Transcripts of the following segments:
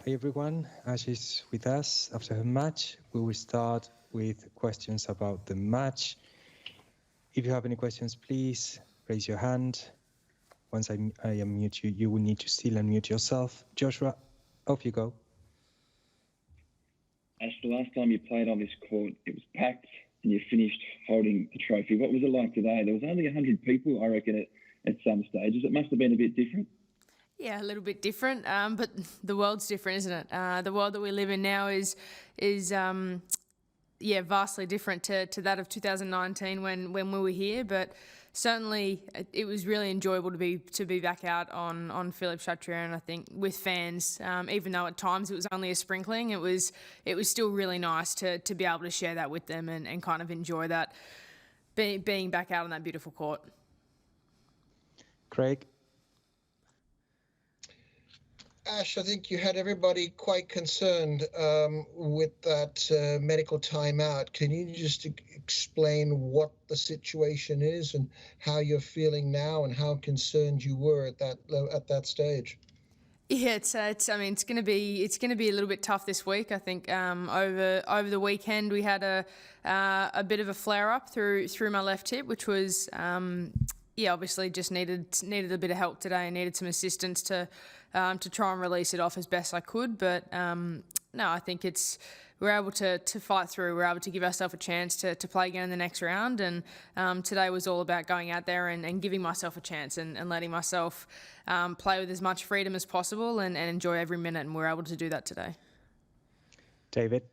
Hi everyone, Ash is with us after her match. We will start with questions about the match. If you have any questions, please raise your hand. Once I unmute you, you will need to still unmute yourself. Joshua, off you go. Ash, the last time you played on this court, it was packed and you finished holding the trophy. What was it like today? There was only 100 people, I reckon, at some stages. It must have been a bit different. Yeah, a little bit different, but the world's different, isn't it? The world that we live in now is vastly different to that of 2019 when we were here. But certainly, it was really enjoyable to be back out on Philippe Chatrier, and I think with fans, even though at times it was only a sprinkling, it was still really nice to be able to share that with them and kind of enjoy that being back out on that beautiful court. Craig. Ash, I think you had everybody quite concerned with that medical timeout. Can you just explain what the situation is and how you're feeling now and how concerned you were at that stage? Yeah, it's going to be a little bit tough this week. I think over the weekend we had a bit of a flare up through my left hip, which was obviously just needed a bit of help today. Needed some assistance to try and release it off as best I could. But no, I think we're able to fight through. We're able to give ourselves a chance to play again in the next round. And today was all about going out there and giving myself a chance and letting myself play with as much freedom as possible and enjoy every minute. And we're able to do that today. David.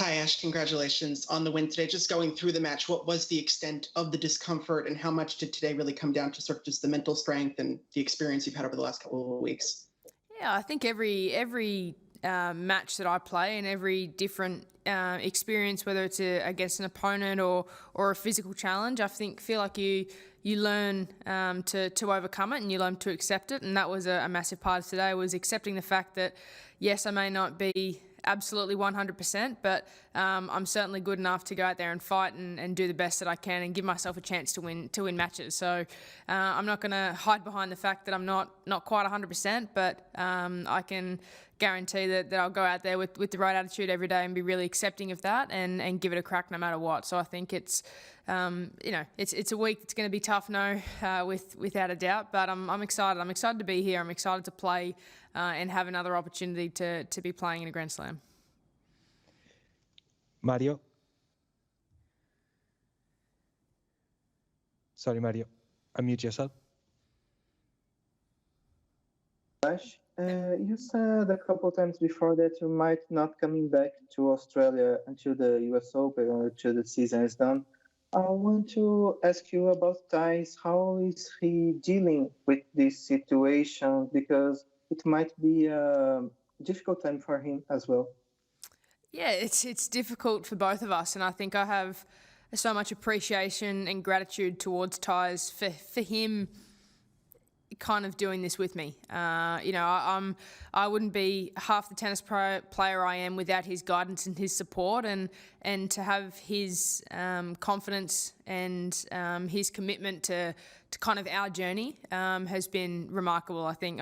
Hi, Ash. Congratulations on the win today. Just going through the match, what was the extent of the discomfort and how much did today really come down to sort of just the mental strength and the experience you've had over the last couple of weeks? Yeah, I think every match that I play and every different experience, whether it's against an opponent or a physical challenge, I feel like you learn to overcome it and you learn to accept it. And that was a massive part of today, was accepting the fact that, yes, I may not be absolutely 100%, but I'm certainly good enough to go out there and fight and do the best that I can and give myself a chance to win matches. So I'm not going to hide behind the fact that I'm not quite 100%, but I can guarantee that I'll go out there with the right attitude every day and be really accepting of that and give it a crack no matter what. So I think it's it's a week that's going to be tough, without a doubt, but I'm excited. I'm excited to be here. I'm excited to play and have another opportunity to be playing in a Grand Slam. Mario. Sorry, Mario. Unmute yourself. Ash, you said a couple of times before that you might not coming back to Australia until the US Open or until the season is done. I want to ask you about Thais. How is he dealing with this situation? Because it might be a difficult time for him as well. Yeah, it's difficult for both of us, and I think I have so much appreciation and gratitude towards Thais for him kind of doing this with me. I wouldn't be half the tennis player I am without his guidance and his support, and to have his confidence and his commitment to kind of our journey has been remarkable. I think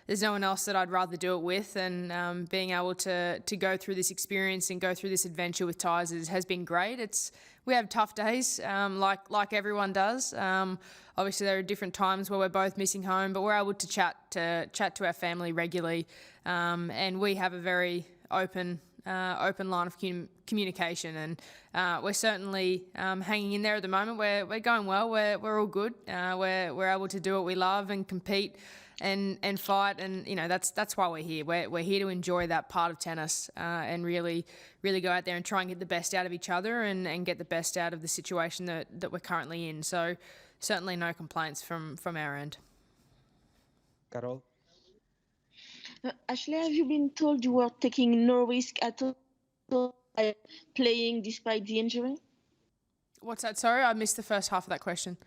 there's no one else that I'd rather do it with, and being able to go through this experience and go through this adventure with Thais has been great. We have tough days, like everyone does. Obviously, there are different times where we're both missing home, but we're able to chat to our family regularly, and we have a very open line of communication, and we're certainly hanging in there at the moment. We're going well. We're all good. We're able to do what we love and compete and fight, and that's why we're here. We're here to enjoy that part of tennis and really go out there and try and get the best out of each other and get the best out of the situation that we're currently in. So certainly no complaints from our end. Carol? Ashleigh, have you been told you were taking no risk at all by playing despite the injury? What's that? Sorry, I missed the first half of that question.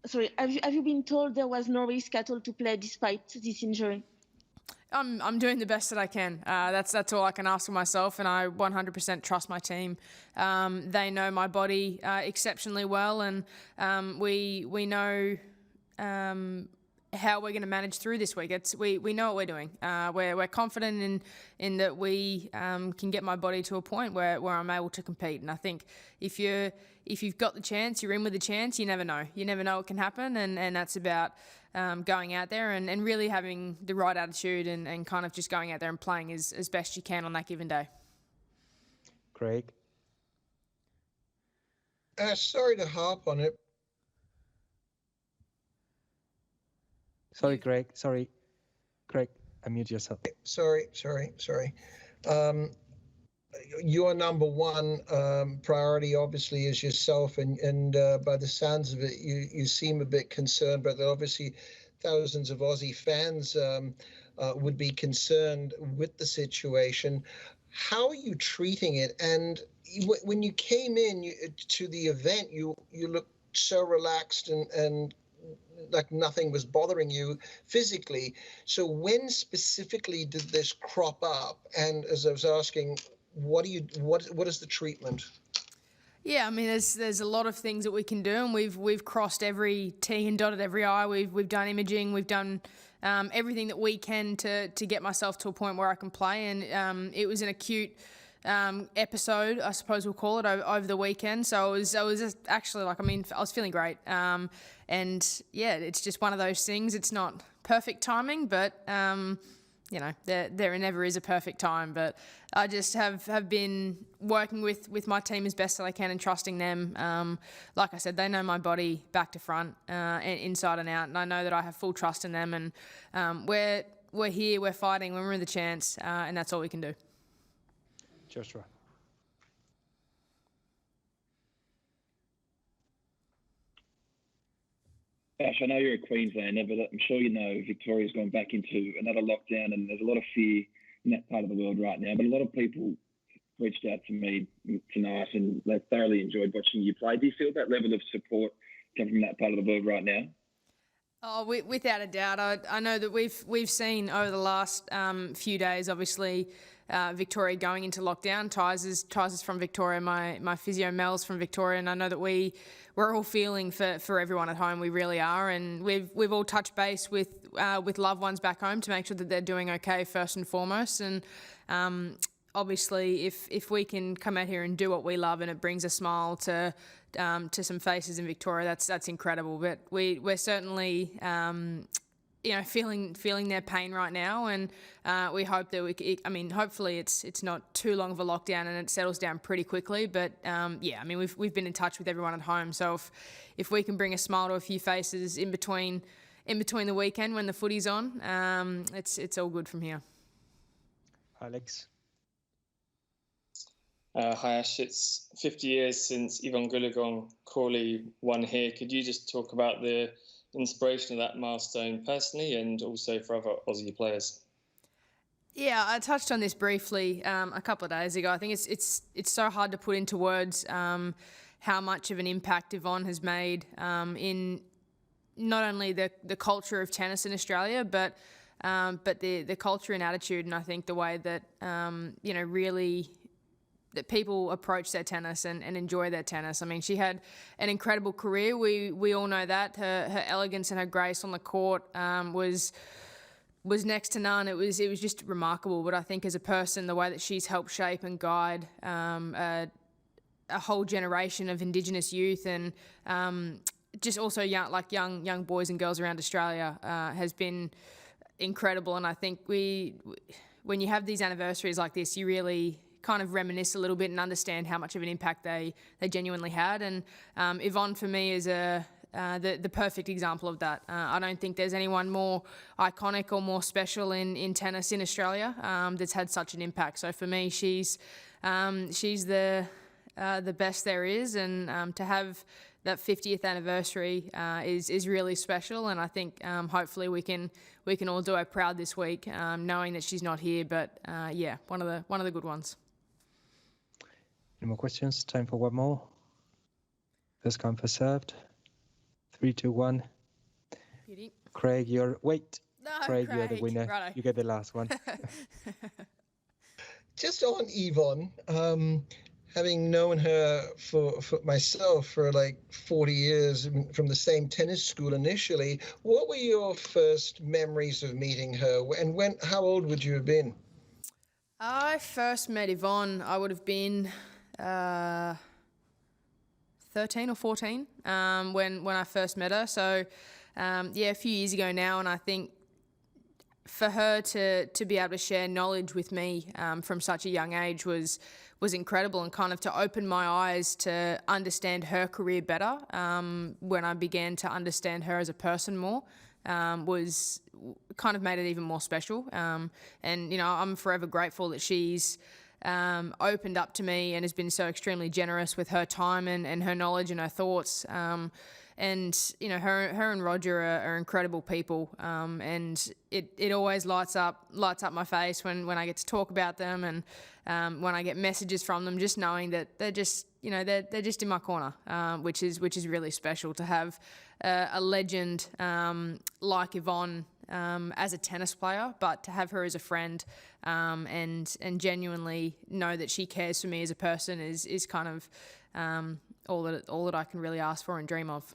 Sorry, have you been told there was no risk at all to play despite this injury? I'm doing the best that I can. That's all I can ask of myself, and I 100% trust my team. They know my body exceptionally well, and we know how we're going to manage through this week. We know what we're doing. We're confident in that we can get my body to a point where I'm able to compete. And I think if you've got the chance, you're in with the chance. You never know. You never know what can happen, and that's about going out there and really having the right attitude and kind of just going out there and playing as best you can on that given day. Craig? Sorry to harp on it. Sorry, Craig. Sorry. Craig, unmute yourself. Sorry. Your number one priority obviously is yourself, and by the sounds of it, you seem a bit concerned, but obviously thousands of Aussie fans would be concerned with the situation. How are you treating it? And when you came in to the event, you looked so relaxed and like nothing was bothering you physically. So when specifically did this crop up? And as I was asking, what is the treatment? Yeah, I mean, there's a lot of things that we can do, and we've crossed every T and dotted every I. We've done imaging, we've done everything that we can to get myself to a point where I can play. And it was an acute episode, I suppose we'll call it, over the weekend. So I was just actually I was feeling great. And yeah, it's just one of those things. It's not perfect timing, but there never is a perfect time. But I just have been working with my team as best that I can and trusting them. Like I said, they know my body back to front, and inside and out, and I know that I have full trust in them. And we're here, we're fighting, we're in the chance, and that's all we can do. Joshua. Ash, I know you're a Queenslander, but I'm sure you know Victoria's gone back into another lockdown, and there's a lot of fear in that part of the world right now. But a lot of people reached out to me tonight, and they thoroughly enjoyed watching you play. Do you feel that level of support come from that part of the world right now? Oh, without a doubt. I know that we've seen over the last few days, obviously, Victoria going into lockdown. Ty's is from Victoria. My physio Mel's from Victoria, and I know that we're all feeling for everyone at home. We really are, and we've all touched base with loved ones back home to make sure that they're doing okay first and foremost. And obviously, if we can come out here and do what we love, and it brings a smile to some faces in Victoria, that's incredible. But we're certainly feeling their pain right now, and we hope that hopefully it's not too long of a lockdown and it settles down pretty quickly. But we've been in touch with everyone at home, so if we can bring a smile to a few faces in between the weekend when the footy's on, it's all good from here. Alex. Hi Ash, it's 50 years since Evonne Goolagong Crawley won here. Could you just talk about the inspiration of that milestone personally and also for other Aussie players? Yeah, I touched on this briefly a couple of days ago. I think it's so hard to put into words how much of an impact Evonne has made in not only the culture of tennis in Australia, but the culture and attitude, and I think the way that really that people approach their tennis and enjoy their tennis. I mean, she had an incredible career. We all know that. Her elegance and her grace on the court was next to none. It was just remarkable. But I think as a person, the way that she's helped shape and guide a whole generation of Indigenous youth and just also young boys and girls around Australia has been incredible. And I think when you have these anniversaries like this, you really kind of reminisce a little bit and understand how much of an impact they genuinely had. And Evonne for me is the perfect example of that. I don't think there's anyone more iconic or more special in tennis in Australia that's had such an impact. So for me, she's the best there is, and to have that 50th anniversary is really special. And I think hopefully we can all do her proud this week, knowing that she's not here. But one of the good ones. Any more questions? Time for one more. First come, first served. 3, 2, 1. Beauty. Craig, Craig, you're the winner. Righto. You get the last one. Just on Evonne, having known her for myself for like 40 years from the same tennis school initially, what were your first memories of meeting her? And how old would you have been? I first met Evonne, I would have been 13 or 14 when I first met her. So, a few years ago now, and I think for her to be able to share knowledge with me from such a young age was incredible, and kind of to open my eyes to understand her career better when I began to understand her as a person more was kind of made it even more special. And, I'm forever grateful that she's opened up to me and has been so extremely generous with her time and her knowledge and her thoughts. And her and Roger are incredible people, and it always lights up my face when I get to talk about them, and when I get messages from them, just knowing that they're just they're just in my corner, which is really special to have a legend like Evonne as a tennis player, but to have her as a friend, and genuinely know that she cares for me as a person is kind of all that I can really ask for and dream of.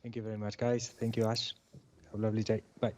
Thank you very much, guys. Thank you, Ash. Have a lovely day. Bye.